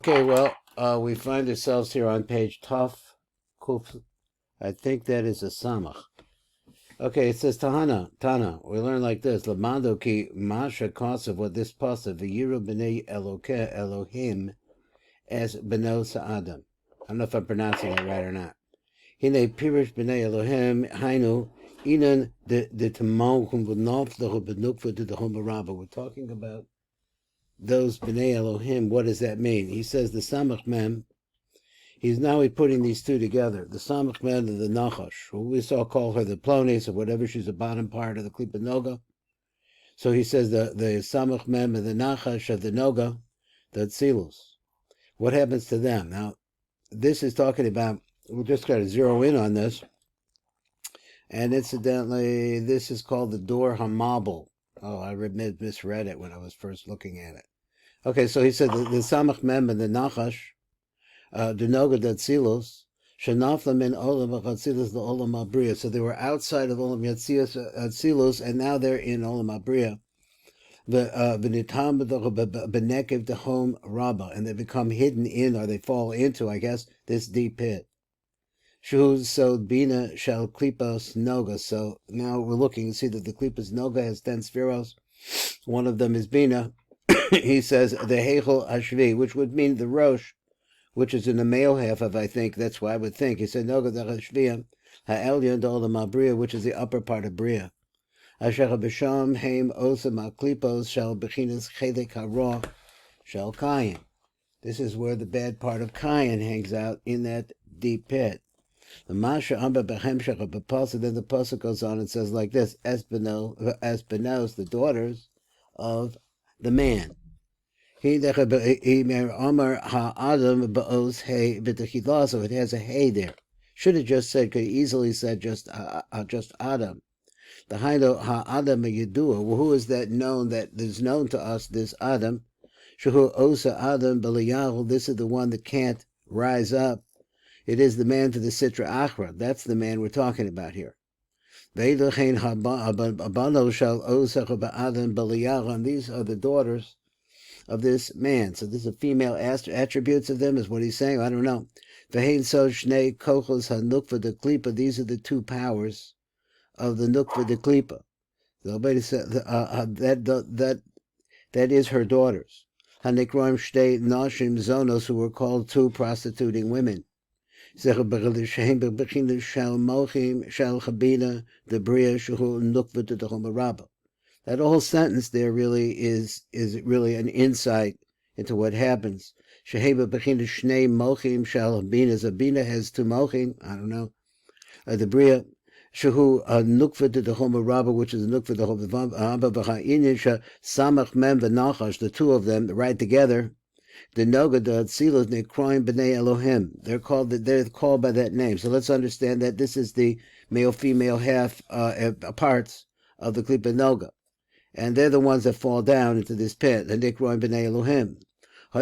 Okay, well, we find ourselves here on page Tuf Kuf. I think that is a Samach. Okay, it says Tana. We learn like this: Lamando ki masha cause of what this pasuk v'yiru b'nei Elohim as beno sa'adam. I don't know if I'm pronouncing that right or not. Hine pirish b'nei Elohim hainu inan the tamochum v'noflehu b'nukva to the Rabbah. We're talking about those b'nei Elohim. What does that mean? He says the Samach Mem. He's putting these two together, the Samach Mem and the Nachash, who we saw call her the Plones or whatever. She's the bottom part of the Klipa Noga. So he says the Samach Mem and the Nachash of the Noga, the Tzilus. What happens to them? Now, this is talking about, we're just got to zero in on this. And incidentally, this is called the Dor Hamabel. Oh, I misread it when I was first looking at it. Okay, so he said the Samach Mem and the Nachash, the Noga Datsilos, Shanafla min Olam Achatzilus the Olam Abriya. So they were outside of Olam Yatzilus, and now they're in Olam Abriya. V'nitam b'nekev the home Rabbah, and they become hidden in, or they fall into, I guess, this deep pit. Shu so Bina shall Klipos Noga. So now we're looking to see that the Klipos Noga has 10 spheros. One of them is Bina. He says the Heichel Hashvi, which would mean the Rosh, which is in the male half of, I think, that's what I would think. He said, Noga the Hashviyah, Ha'elyon Dolam Abriya, which is the upper part of Bria. Asher B'sham Haim Osam Aklipos shall Bechinas Chedek Hara shall Kayin. This is where the bad part of Kayin hangs out in that deep pit. The Masha Amba Behemshach of B'pasuk, then the pasuk goes on and says like this, Esbenos, the daughters of the man. So it has a hey there. Should have just said, could easily said just Adam. The Haido Ha'adam Yedua. Well, who is that known that is known to us, this Adam? Shahu Osa Adam Beliyahu. This is the one that can't rise up. It is the man for the Sitra Achra. That's the man we're talking about here. And these are the daughters of this man. So this is female attributes of them, is what he's saying. I don't know. These are the two powers of the Nukva de Klipa. Nobody said that is her daughters. Hanikroim Shtei Nashim Zonos, who were called two prostituting women. The Bria Shuhu Nukva to the Rabbah. That whole sentence there really is really an insight into what happens. Sheheba Bechin Shnei Mochim Shal Bina. Zabina has two Mochim. I don't know. The Bria Shahu Nukva to the Rabbah, which is Nukva to the Rabbah B'Cha'inisha Samach Mem V'Nachash. The two of them right together. The Noga the Tzilos Nekroim B'nei Elohim. They're called by that name. So let's understand that this is the male-female half parts of the Klipa Noga. And they're the ones that fall down into this pit. The Nikroim B'nei Elohim. So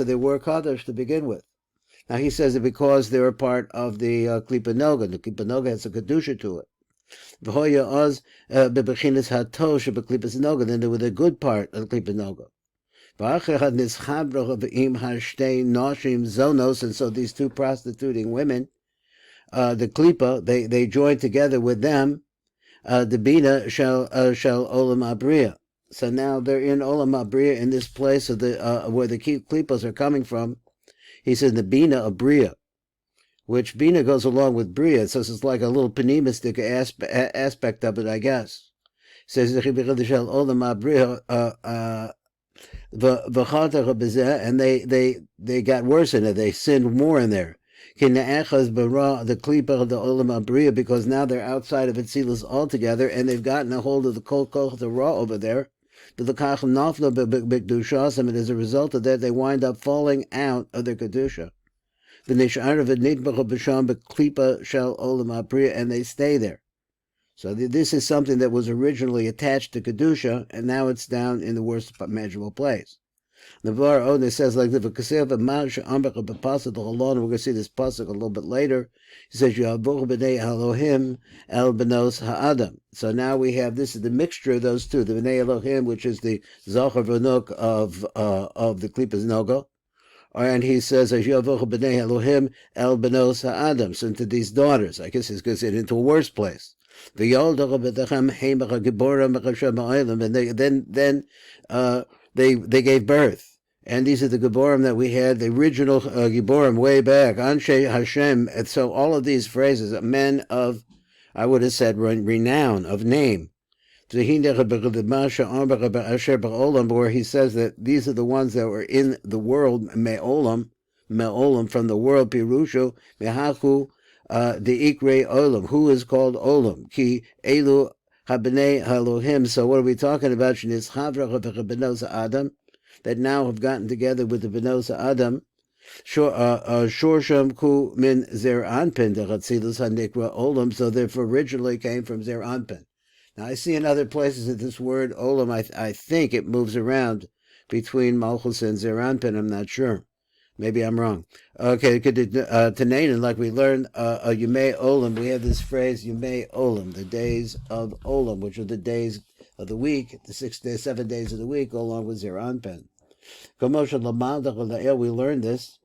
they were Kadosh to begin with. Now he says that because they're a part of the Klipa Noga. The Klipa Noga has a Kedusha to it. Then they were the good part of the Klipa Noga. And so these two prostituting women, the Klipa, they join together with them. The Bina shall Olam Abriya. So now they're in Olam Abriya, in this place of the where the Klipas are coming from. He says the Bina of Bria, which Bina goes along with Bria, so it's like a little panimistic aspect of it, I guess. He says Olam Abriya. And they got worse in it. They sinned more in there. The klipa of the olam abriya, because now they're outside of Atzilus altogether, and they've gotten a hold of the kol the raw over there. And as a result of that, they wind up falling out of their kedusha. And they stay there. So this is something that was originally attached to Kedusha, and now it's down in the worst imaginable place. Navar Od, it says like the V'kasev V'mash Amrach B'pasuk the Halon. We're going to see this pasuk a little bit later. He says Ya'avuch B'nei Elohim El Benos Ha'adam. So now we have, this is the mixture of those two, the B'nei Elohim, which is the Zohar V'nuk of the Klipas Noga. And he says, Ya'avuch B'nei Elohim El Benos Ha'adam. So into these daughters. I guess he's going to say it into a worse place. And then they gave birth. And these are the Geborim that we had, the original Geborim way back, Anshe Hashem. And so all of these phrases, men of, I would have said, renown, of name. Where he says that these are the ones that were in the world, me'olam, from the world, pirushu, mehaku, the ikre olam, who is called olam, ki elu habnei Elohim. So what are we talking about? Adam, that now have gotten together with the Benos Adam, Shorsham ku min zer Anpin, the Chatzilus hanikra olam, so therefore originally came from zer Anpin. Now I see in other places that this word olam, I think it moves around between Malchus and zer Anpin, I'm not sure. Maybe I'm wrong. Okay, Tanainan, like we learned, Yumei Olam, we have this phrase, Yumei Olam, the days of Olam, which are the days of the week, the 7 days of the week, along with Zer Anpin. We learned this.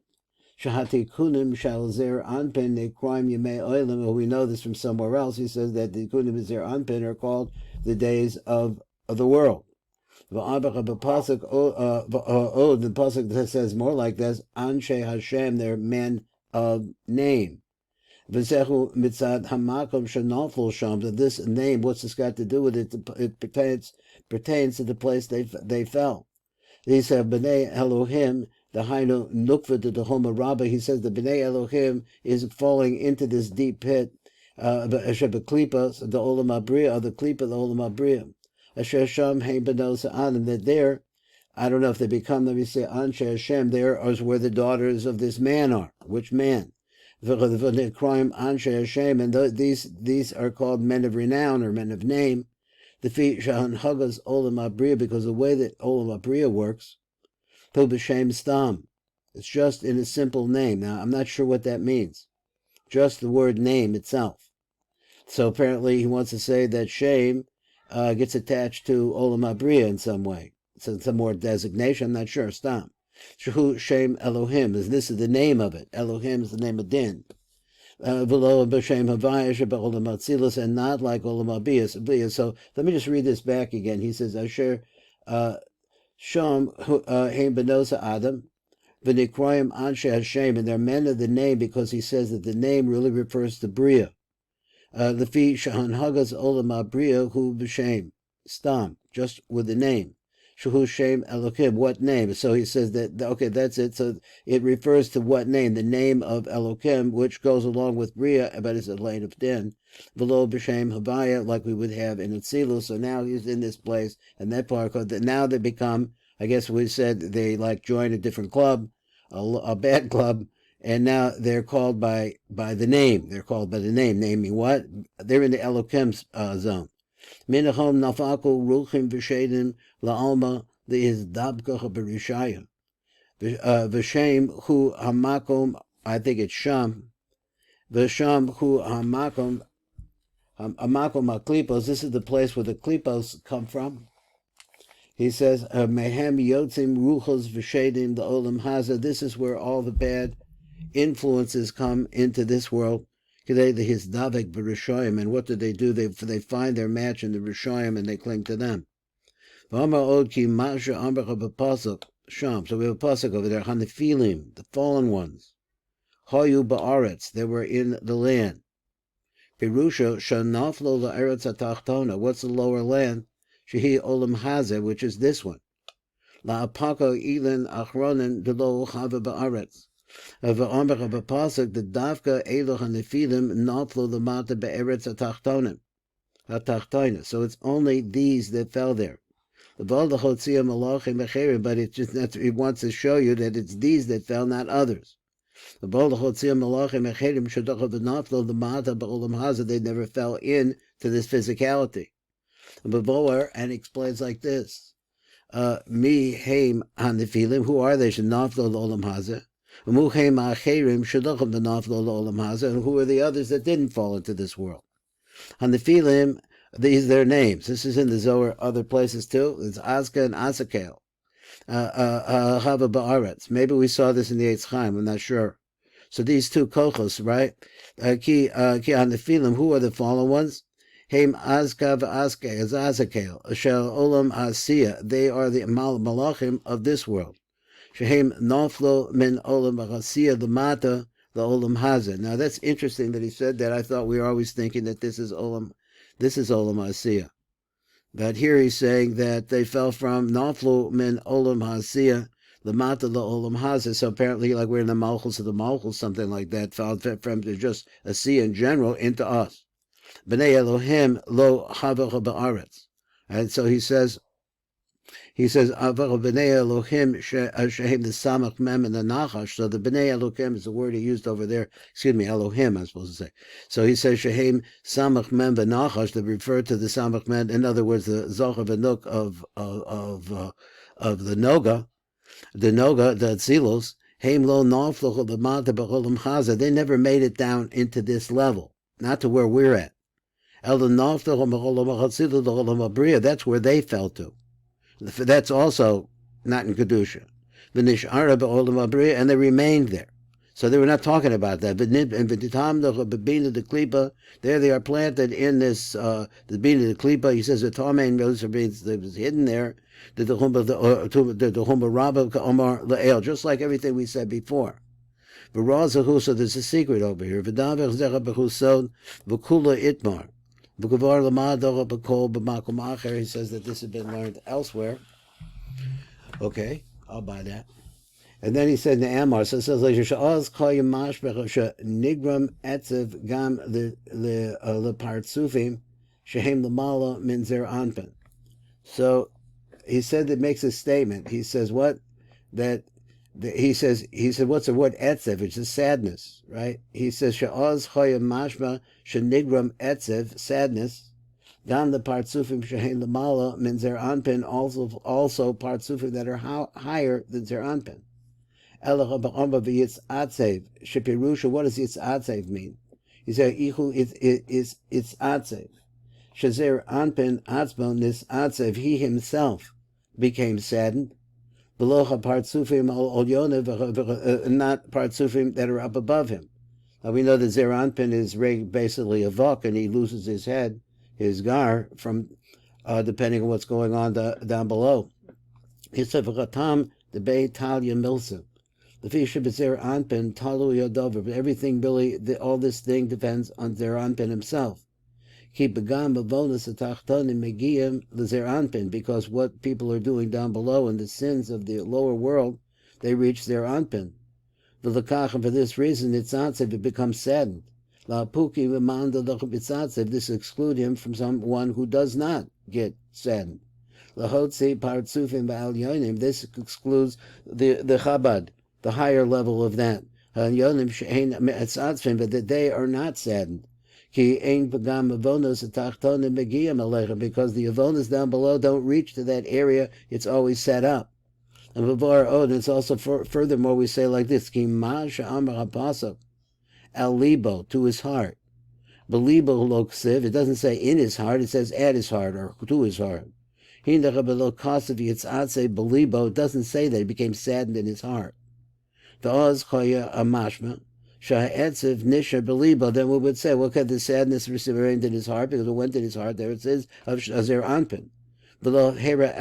Shahati Kunim shall Zer Anpin, they crime Yumei Olam, we know this from somewhere else. He says that the Kunim and Zer Anpin are called the days of the world. The pasuk that says more like this, Anshe Hashem, they're men of name. V'zehu mitzad hamakom shenaflu sham. This name, what's this got to do with it? It pertains to the place they fell. These have B'nai Elohim, the Hainu Nukva to the Homa Rabbah. He says the B'nai Elohim is falling into this deep pit. Klipa, the Olam Abriya, the Klipa, the Olam Abriya. Asher Sham Hein Benos Adam, that there, I don't know if they become, let me say, Anshe Hashem, there is where the daughters of this man are. Which man? Crime Anshe Hashem, and these are called men of renown or men of name. The feet Shahan Hagas Olam Abriya, because the way that Olam Abriya works, Tu B'Shem Stam. It's just in a simple name. Now, I'm not sure what that means. Just the word name itself. So apparently he wants to say that Shem gets attached to Olam Abriya in some way. So some more designation, I'm not sure. Stam. Shehu Shem Elohim, this is the name of it. Elohim is the name of Din. V'lo b'Shem Havaya shebe'olam Atzilus, and not like Olam Abriya. So let me just read this back again. He says, Asher Sham Hein Benos Adam, V'nikroyim Anshe Hashem, and they're men of the name, because he says that the name really refers to Bria. The fi shahan hagas olam abriya hu b'shem stam, just with the name. Shahu shem Elokim, what name? So he says that, okay, that's it. So it refers to what name? The name of Elokim, which goes along with Bria, but it's a lane of Din. V'lo b'shem havaya, like we would have in Atzilu. So now he's in this place, and that part, now they become, I guess we said they like join a different club, a bad club. And now they're called by the name. They're called by the name. Naming what? They're in the Elokim zone. Minachom nafaku ruchim v'shedim la'alma is dabka berishaya. V'shem hu hamakom, I think it's sham. V'sham hu hamakom haklipos. This is the place where the klipos come from. He says, mehem yotzim ruchos v'shedim the olam haza. This is where all the bad influences come into this world. His davek b'rishoyim, and what do? They find their match in the rishoyim and they cling to them. So we have a pasuk over there. Hanefilim, the fallen ones. Hoyu ba'aretz, they were in the land. Pirusha shanaflo la'eretz atachtona. What's the lower land? Shehi olam hazeh, which is this one. La'apako ilen achronen delo chava ba'aretz. Of the pasuk, the davka eloch hanefilim naflo lamata be'eretz atachtonim. So it's only these that fell there. But it just it wants to show you that it's these that fell, not others. They never fell in to this physicality. And explains like this. Mi heim hanifilim. Who are they? Shenaflo l'olam hazeh. Mu heim acherim shedachim benaflo l'olam hazeh. And who are the others that didn't fall into this world? Hanifilim. These are their names. This is in the Zohar, other places too. It's Azka and Asakel. Chava ba'aretz. Maybe we saw this in the Eitz Chaim. I'm not sure. So these two kochos, right? Ki hanifilim. Who are the fallen ones? Heim Azka v'Aske as Azakel, Shel Olam Asiya. They are the malachim of this world. Shehem Noflo min Olam Asiya Lamata the Olam Hazeh. Now that's interesting that he said that. I thought we were always thinking that this is Olam Asiya. But here he's saying that they fell from Noflo min Olam Asiya Lamata the Olam Hazeh. So apparently, like we're in the Malchus of the Malchus, something like that, fell from just Asiya in general into us. B'nei Elohim lo havach ba'aretz, and so he says, B'nei Elohim shehem the samach mem and the nachash. So the B'nei Elohim is the word he used over there. Excuse me, Elohim, I'm supposed to say. So he says shehem samach mem v'nachash, that refer to the samach mem. In other words, the Zohar v'nuk of the Noga, the Tzilos. Heim lo nafloch b'mata b'olam hazeh. They never made it down into this level, not to where we're at. That's where they fell to. That's also not in Kedusha. And they remained there. So they were not talking about that. There they are planted in this, the Bina de Klipa. He says the Tarmain was hidden there. The Rabbah, just like everything we said before. So there's a secret over here. Itmar. He says that this has been learned elsewhere. Okay, I'll buy that. And then he said Ne'amar, so it says nigram etzev gam lepartzufim shehem lamala min zer anpin. So he said that makes a statement. He says what? He said, what's the word etzev? It's a sadness, right? He says, she'oz choyim mashma shenigram etzev, sadness. Gam the partzufim shehein lamala min zer anpin, also partzufim that are higher than zer anpin. Elach ba'omba v'yitz atzev, shepirusha, what does yitz atzev mean? He said, ichu it's atzev. Shazer anpin atzbon, this atzev, he himself became saddened. Below partzufim not partzufim that are up above him. Now we know that Zer Anpin is basically a vok, and he loses his head, his gar, from depending on what's going on down below. He said, "V'chatam the Beit Talia Milsim, the fish of Zer Anpin Talu Yodover." But everything really, all this thing depends on Zer Anpin himself. Because what people are doing down below and the sins of the lower world, they reach their anpin. And for this reason, it becomes saddened. This excludes him from someone who does not get saddened. This excludes the Chabad, the higher level of that. But that they are not saddened. Because the avonas down below don't reach to that area, it's always set up. And it's also furthermore we say like this: al libo, to his heart. Belibo loksiv, it doesn't say in his heart, it says at his heart or to his heart. Belibo, it doesn't say that he became saddened in his heart. The oz koya amashma. Sha'etziv nisha belibo, then we would say, well, okay, the sadness remained in his heart because it went in his heart. There it says of Zer Anpin. Below hera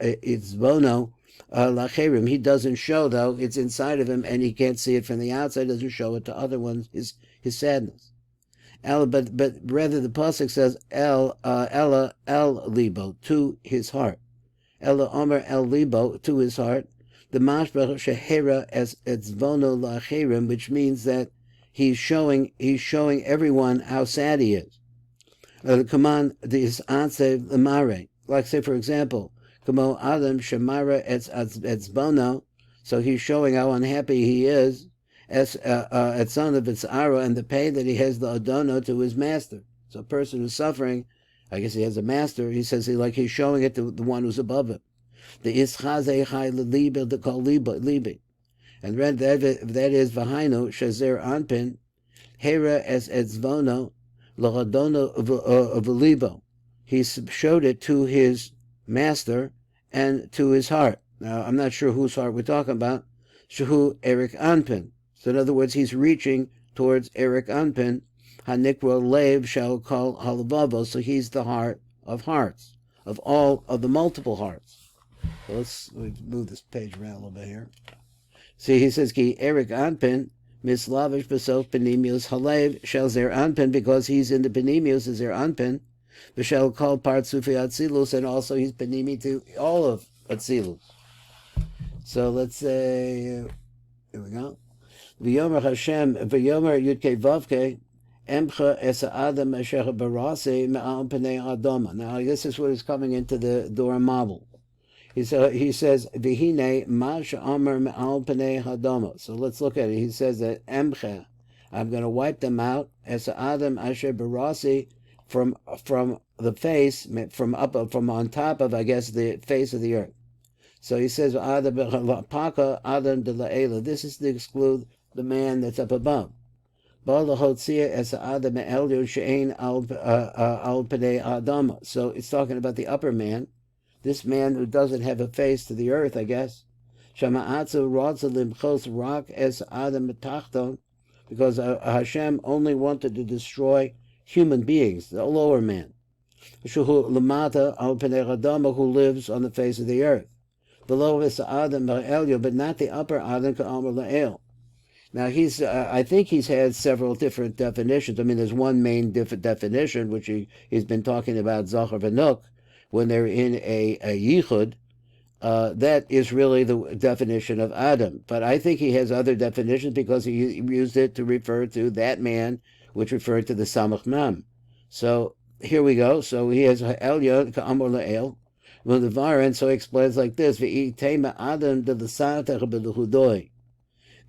it's bono lacherim. He doesn't show though; it's inside of him, and he can't see it from the outside. Doesn't show it to other ones. His sadness. But rather the pasuk says Ella el libo, to his heart. Ella omer el libo, to his heart. The mashbach shehera as etzvono lacherim, which means that he's showing everyone how sad he is. The command is atzev lemare, like say for example, kamo adam shemara etzbono, so he's showing how unhappy he is as son of itzara, and the pain that he has the adono to his master. So a person who's suffering, I guess he has a master. He says he's showing it to the one who's above him. The Ischazei Chai Liba the Kol Libi. And that is Vahainu Shazer Anpin Hera es Etzvono Laradono Velibo. He showed it to his master and to his heart. Now, I'm not sure whose heart we're talking about. Shehu Eric Anpin. So in other words, he's reaching towards Eric Anpin. Hanikro Lev shall call Halavavo. So he's the heart of hearts, of all of the multiple hearts. So let's move this page around a little bit here. See, he says, Ki Eric Anpin, Mislavish Basof Penimius Halev, shall Zer Anpin, because he's in the Penimius, is Zer Anpin, Vishal called Partsufi Atzilus, and also he's Penimi to all of Atzilus. So let's say, here we go. V'yomer Hashem, v'yomer Yudke Vavke, Emcha Esa Adam Asher Barase Me'al Pnei Adama. Now, this is what is coming into the Dora Mabul. He says, V'hine ma she'amar me'al pnei hadama. So let's look at it. He says that Emcha, I'm going to wipe them out, as Adam asher barasi, from the face, from on top of, I guess, the face of the earth. So he says, Adam Adam de la'ela. This is to exclude the man that's up above. So it's talking about the upper man. This man who doesn't have a face to the earth, I guess. Because Hashem only wanted to destroy human beings, the lower man. Who lives on the face of the earth. Below is Adam but not the upper Adam. Now I think he's had several different definitions. I mean, there's one main definition, which he's been talking about Zohar v'Noach, when they're in a yichud, that is really the definition of Adam. But I think he has other definitions because he used it to refer to that man, which referred to the Samach Mem. So here we go. So he has Elyon ka'amor la'el. Well, the Varan, so he explains like this: V'itema Adam de l'satach b'luchudoi.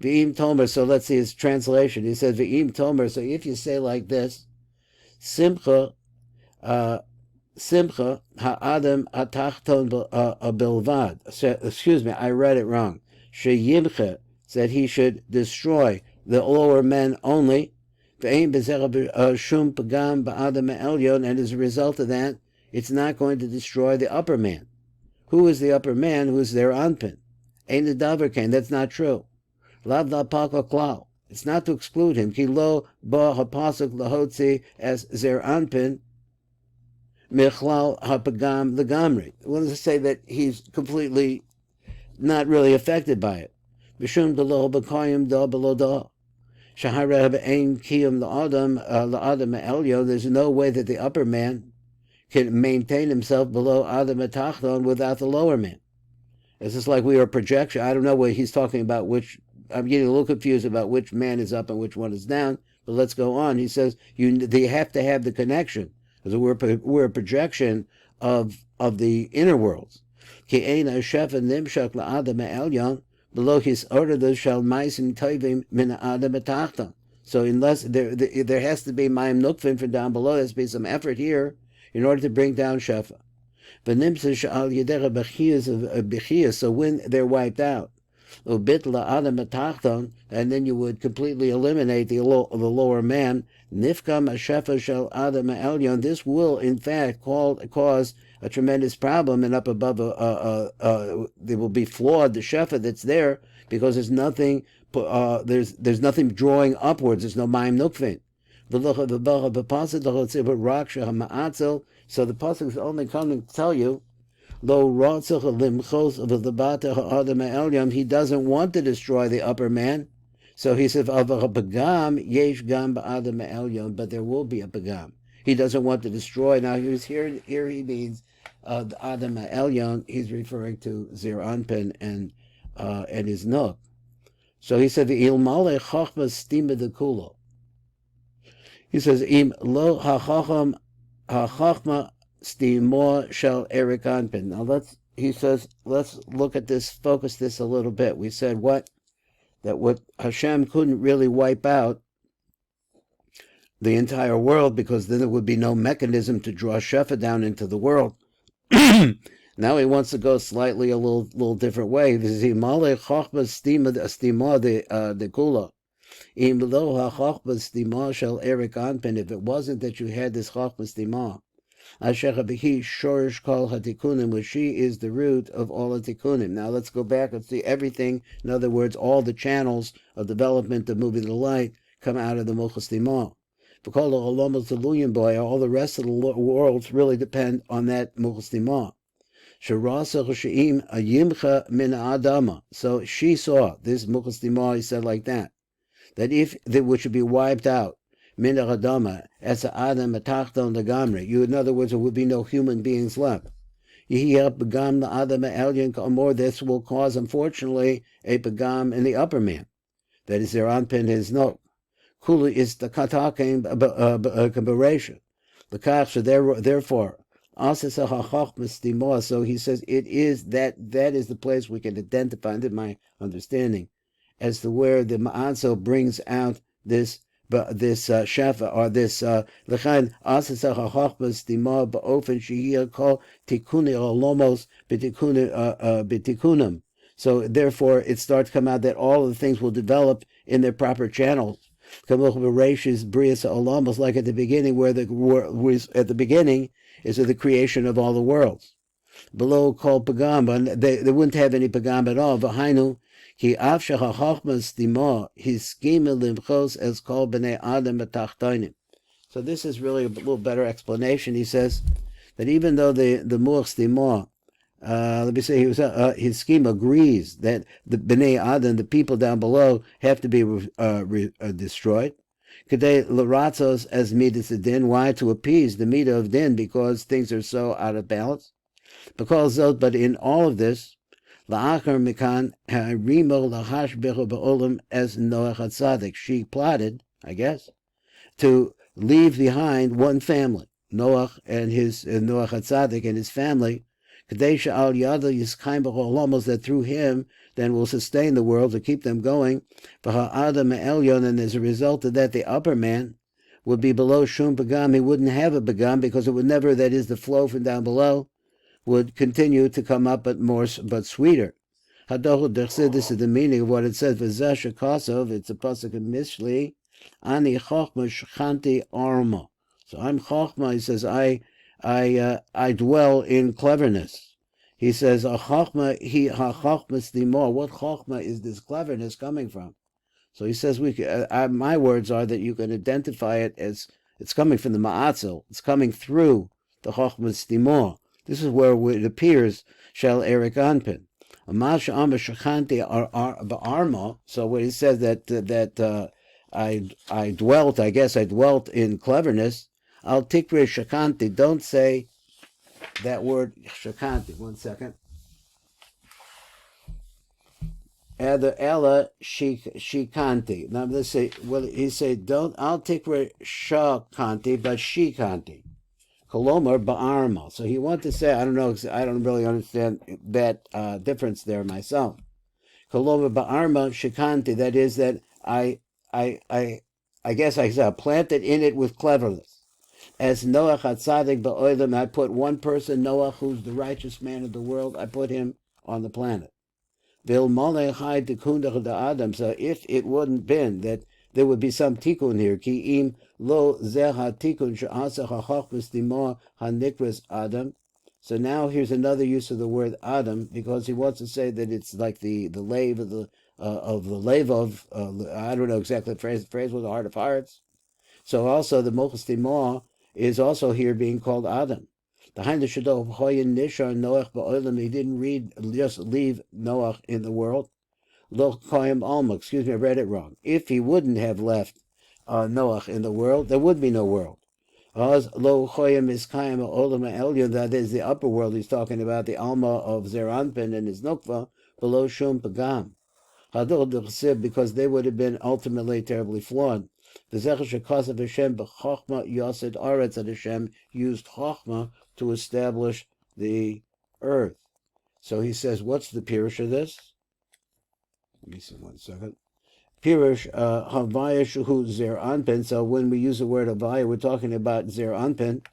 V'im tomer. So let's see his translation. He says V'im tomer. So if you say like this, Simcha. Simcha ha'adam atachton bilvad. Excuse me, I read it wrong. Sheyimcha said he should destroy the lower men only. And as a result of that, it's not going to destroy the upper man. Who is the upper man? Who is their Anpin? Ain't the davar kain. That's not true. Lav la paka klau. It's not to exclude him. Ki lo ba hapasuk lahotzi as zer Anpin. Mechlal hapagam legamri. I want to say that he's completely not really affected by it. B'shum delo b'koyim da below da. Shahara b'ein kiyum la'adam elyo. There's no way that the upper man can maintain himself below Adam Atachton without the lower man. It's just like we are projection. I don't know what he's talking about. I'm getting a little confused about which man is up and which one is down. But let's go on. He says they have to have the connection. Because we're a projection of the inner worlds. Below his order shall meisim tovim min adam atachton. So unless there has to be mayim nukvin from down below, there has to be some effort here in order to bring down shefa. So when they're wiped out, and then you would completely eliminate the lower man. Nifkam Hashefa shel Adam Elyon. This will, in fact, cause a tremendous problem, and up above, there will be flawed the shefa that's there because there's nothing. There's nothing drawing upwards. There's no mayim nukvin. So the pasuk is only coming to tell you. He doesn't want to destroy the upper man. So he says, but there will be a pagam. He doesn't want to destroy. Now here he means the Adam Elyon. He's referring to Zir Anpin and his Noach. So he said the ilmale chachma Stimah de kulo. He says im lo hachacham hachachma Stimah shel Eric Anpin. Now let's look at this, focus this a little bit. We said that what Hashem couldn't really wipe out the entire world because then there would be no mechanism to draw shefa down into the world. Now he wants to go slightly a little different way. This is Himale Chochma Stimah de Kula. Im lo ha-chochma Stimah shel Erik Anpin. If it wasn't that you had this Chochma Stimah, Asher Habihi Shorish Kol HaTikunim, which she is the root of all the Tikunim. Now let's go back and see everything. In other words, all the channels of development of moving the light come out of the Muchas Stimah. Because all the rest of the worlds really depend on that Muchas Stimah. So she saw this Muchas Stimah, he said like that if which should be wiped out, min adama, as adam atachton legamri. You, in other words, there would be no human beings left. Begam the adam elyon kamor. This will cause, unfortunately, a begam in the upper man. That is, their Anpin is no. Kulu is the katakim kabaration. The kach. Therefore, so he says it is that is the place we can identify, in my understanding, as to where the Ma'anso brings out this shefa, or this l'chain asasach hachmas stima ba'ofen shehiyah kol tikuni olomos b'tikunim. So therefore, it starts to come out that all of the things will develop in their proper channels. Almost like at the beginning, where at the beginning is the creation of all the worlds. Below called pagam, they wouldn't have any pagam at all. V'hainu ki af shechachachmas stima his schema limchos as called b'nei adam b'tachtonim. So this is really a little better explanation. He says that even though the Muach Stimah, let me say, his scheme agrees that the Bnei Adam, the people down below, have to be destroyed. Kedei l'ratzos as midas din. Why? To appease the midah of din, because things are so out of balance. But in all of this, la'achar mikan harimo lahash becho ba'olam as Noach HaTzadik. She plotted, I guess, to leave behind one family, Noach and Noach HaTzadik and his family, Kadesha al yada yiskaim b'cholamos, that through him then will sustain the world, to keep them going. V'ha'adam elyon, and as a result of that, the upper man would be below shum pagam. He wouldn't have a pagam, because it would never, that is, the flow from down below would continue to come up, but sweeter. This is the meaning of what it says. V'zeh shekasov, it's a pasuk of Mishli, ani chochma shchanti arma. So I'm chochma. He says I dwell in cleverness. He says a chochma stimah. What chochma is this cleverness coming from? So he says my words are that you can identify it as it's coming from the ma'atzel. It's coming through the chochma stimah. This is where it appears shel Erik Anpin. So when he says that I dwelt in cleverness, al tikre shakanti. Don't say that word shakanti. 1 second. Ella shikanti. Now let's say, he said, don't al tikre shakanti, but shikanti. Kolomar ba'arma. So he wanted to say, I don't really understand that difference there myself. Kolomar ba'arma shikanti. That is that I guess I said planted in it with cleverness. As Noach HaTzadik ba'olam, I put one person, Noach, who's the righteous man of the world, I put him on the planet. So if it wouldn't been that there would be some tikkun here, ki im lo zeh ha-tikkun she'aseh ha-chochmas stimah ha-nikras Adam. So now here's another use of the word Adam, because he wants to say that it's like the lave of the lave of I don't know exactly the phrase. The phrase was the heart of hearts. So also the Muchas Stimah is also here being called Adam. He didn't just leave Noach in the world. I read it wrong. If he wouldn't have left Noach in the world, there would be no world. That is the upper world. He's talking about the Alma of Zer Anpin and his Nukva below Shum Pagam. Because they would have been ultimately terribly flawed. That Hashem used Chochmah to establish the earth. So he says, what's the pirush of this? Let me see 1 second. Pirush Havaya Shuhu Zer Anpin. So when we use the word Havaya, we're talking about Zer Anpin.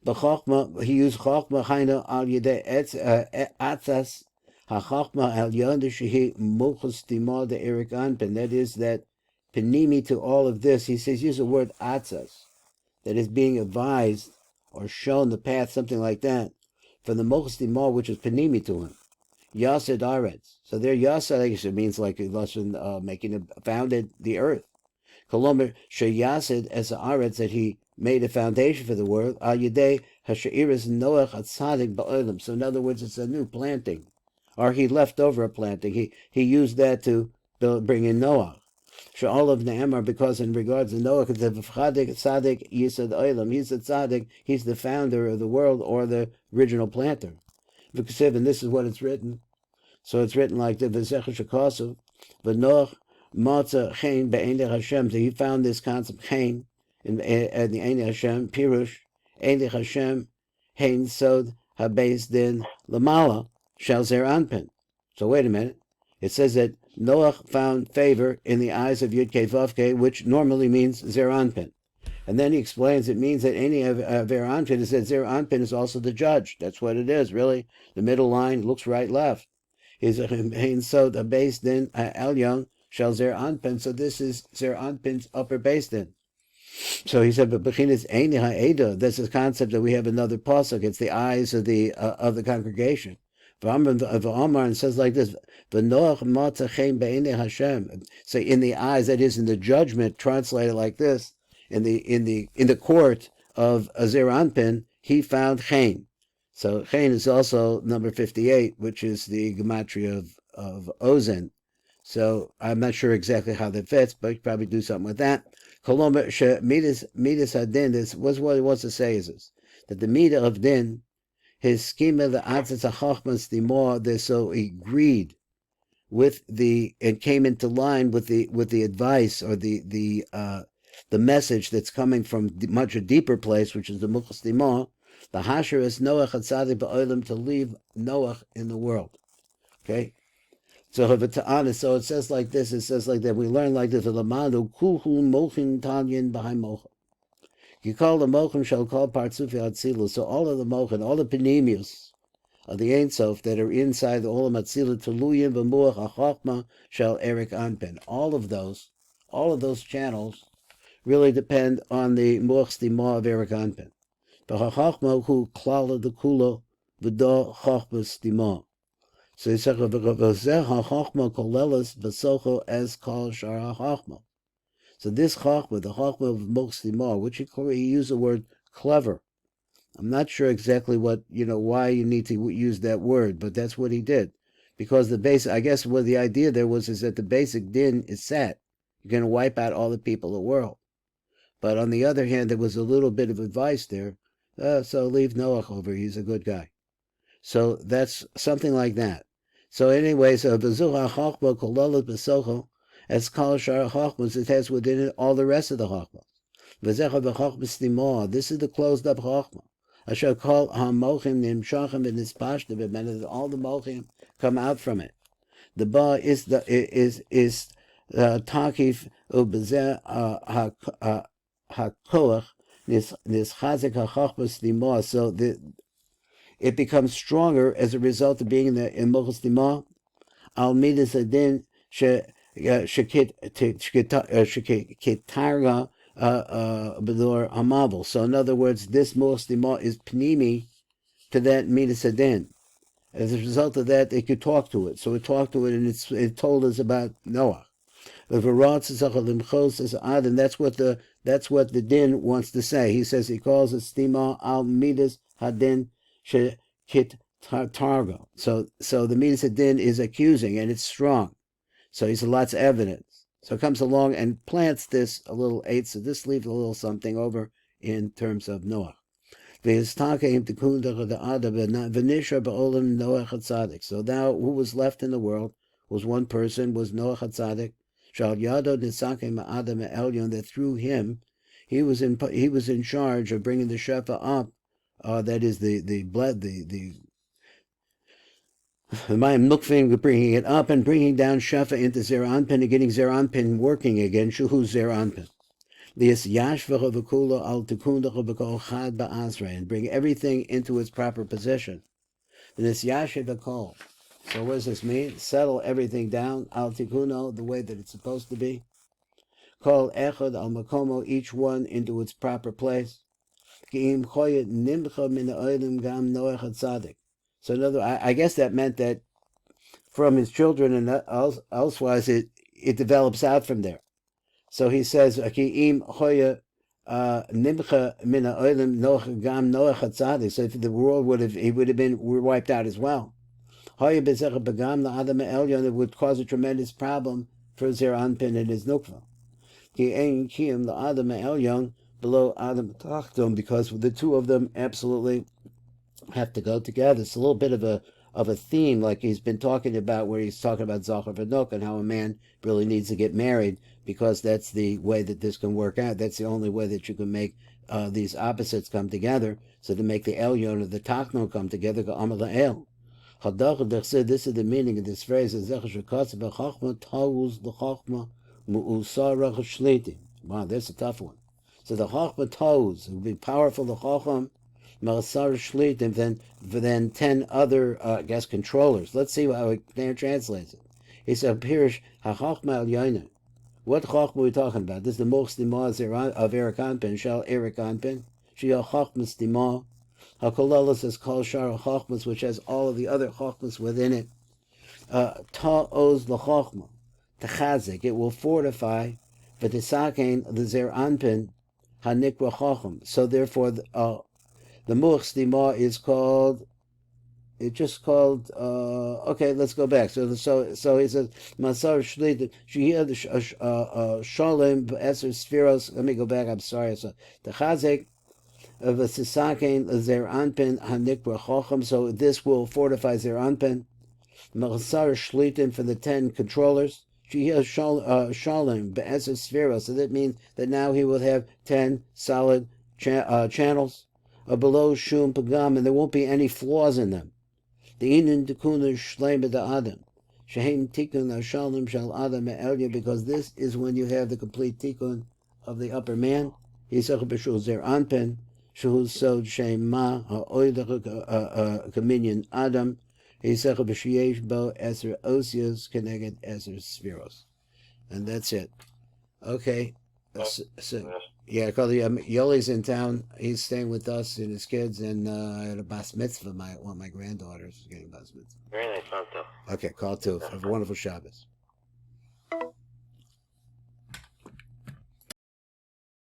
He used Chochma Haina al Yedei Atzas HaChochma al Yonda Shehi Muchas Stimah de Eric Anpin. That is that Panimi to all of this. He says use the word Atzas, that is being advised or shown the path, something like that, from the Muchas Stimah, which is Panimi to him. Yased Aretz. So there Yased means like a lesson making it founded the earth. Kolomer Sheyased as the Aretz, that he made a foundation for the world. Al Yedei Hashairis Noach Atzadik Ba'olam. So in other words, it's a new planting, or he left over a planting. He used that to bring in Noach. Sha'ol of Ne'emar, because in regards to Noach, it's a V'chadik Tzadik Yisad Olam. He's the Tzadik. He's the founder of the world, or the original planter. And this is what it's written. So it's written like the V'zech Shekosov V'Noach Matza Chain Be'enei Hashem. So he found this concept Chain in the Einei Hashem Pirush Einei Hashem Hein Sod Habeis Din Lamala Shel Zer Anpin. So wait a minute. It says that Noach found favor in the eyes of Yud Kei Vav Kei, which normally means Zer Anpin. And then he explains it means that any of Zer Anpin is that Zer Anpin is also the judge. That's what it is, really. The middle line looks right, left. Is a Hein Sod Habeis Din Elyon Shel Zer Anpin. So this is Zer Anpin's upper base din. So he said, but Bechinas Eini Ha'eda. That's the concept that we have another pasuk. It's the eyes of the congregation. V'Amar, and says like this: V'Noach Matza Chain Be'enei Hashem. So in the eyes, that is in the judgment, translated like this: in the court of Zer Anpin, he found Chain. So Chain is also number 58, which is the gematria of Ozen. So I'm not sure exactly how that fits, but you probably do something with that. Kolomah Midas Hadin. This was what he wants to say is this: that the Midah of Din, his schema, the Atzas HaChochma Stimah, so he agreed with and came into line with the advice or the message that's coming from much a deeper place, which is the Muchas Stimah. The Hasher is Noach Atzadik Ba'olam, to leave Noach in the world. Okay. So it says like this. It says like that. We learn like this. Lamadu Kuhu Mochin Tanyin B'Hai Mocha. You call the Mochim shall call Partzufi Atzilu. So all of the Mochin, all the Penemius of the Ein Sof that are inside the Olam Atzilu, Tuluyim V'Muach HaChochma shall Eric Anpin. All of those channels really depend on the Muach Stimah of Eric Anpin. V'HaChochma hu Klala the Kulo V'do Chochma Stimah. So he said, "HaChochma kolelas v'socho as kol shar HaChochma." So this Chochma, the Chochma of Muach Stimah, which he used the word clever. I'm not sure exactly why you need to use that word, but that's what he did, because I guess what the idea there is that the basic din is set. You're going to wipe out all the people of the world, but on the other hand, there was a little bit of advice there. So leave Noach over; he's a good guy. So that's something like that. So anyway, so the Zohar Chochma Kololat B'Socho as Kol Shar Chochmas, it has within it all the rest of the Chochmas. V'Zecha V'Chochma Stimah. This is the closed up Chochma. Asher Kol HaMochim Nimshachim V'Nispashtim V'Men. All the Mochim come out from it. The Ba is Takif U'B'Zeh HaKoach Nischazik HaChochma Stimah. So it becomes stronger as a result of being in Muchas Stimah. Al Midas Adin Shekitarga B'dor Hamavel. So in other words, this Muchas Stimah is Pnimi to that Midas Adin. As a result of that, they could talk to it. So it talked to it, and it told us about Noah. And that's what the din wants to say. He says he calls it Stimah al Midas Hadin Shekit Targo. So the Midas Hadin is accusing, and it's strong. So he said lots of evidence. So it comes along and plants this a little eight. So this leaves a little something over in terms of Noah. So now who was left in the world was one person, was Noach HaTzadik. That through him, he was in charge of bringing the Shefa up. That is the Mayim Nukfin, bringing it up and bringing down Shefa into Zer Anpin and getting Zer Anpin working again. Shuhu Zer Anpin. And bring everything into its proper position. So what does this mean? Settle everything down, al tikuno, the way that it's supposed to be. Kol echad al makomo, each one into its proper place. So another, I guess that meant that from his children and elsewise, it develops out from there. So he says, "Ki'im hoya nimcha min ha'olim Noach gam Noach hatzadik." So if the world would have been wiped out as well. Hoya bezecha begam la'adam elyon, it would cause a tremendous problem for Zer Anpin and his nukva. Ki'ein kiyim la'adam elyon below Adam Tachton, because the two of them absolutely have to go together. It's a little bit of a theme, like he's been talking about, where he's talking about Zohar v'Noach and how a man really needs to get married, because that's the way that this can work out. That's the only way that you can make these opposites come together. So to make the Elyon or the Tachnon come together, El. This is the meaning of this phrase. Wow, that's a tough one. So the Chachma toes, it would be powerful, the Chacham, Malasar Shlit, and then 10 other, controllers. Let's see how it translates it. He said, Pirish HaChachma Al Yaina. What Chachma are we talking about? This is the Muach Stimah of Eric Anpin, Shal Eric Anpin. Shia Chachma Stimah. HaKolalas is called Shara Chachmas, which has all of the other Chachmas within it. Ta'oz l'Chachma. T'chazik. It will fortify. V'tisakein the Zer Anpin hanikra chacham. So therefore, the Muach Stimah is called. It's just called. Okay, let's go back. So he says Masar Shlit Shehir Shalem Eser Sfiros. Let me go back. I'm sorry. So the Chazek of a Sisakein Zer Anpin hanikra chacham. So this will fortify Zer Anpin. Masar Shlitin for the 10 controllers. Shalem be'eser sfira. So that means that now he will have 10 solid channels below shum pagam, and there won't be any flaws in them. The inin tikun shleim b'da'adam shehem tikun shalem shal adam me'elya, because this is when you have the complete tikun of the upper man. Yisach b'shul zer anpen shehu sod shema ha'oidach kaminyan adam. And that's it. Okay. So yeah, Yoli's in town. He's staying with us and his kids, and I had a bas mitzvah. One of my granddaughters is getting bas mitzvah. Very nice, Santo. Okay, call too. Have a wonderful Shabbos.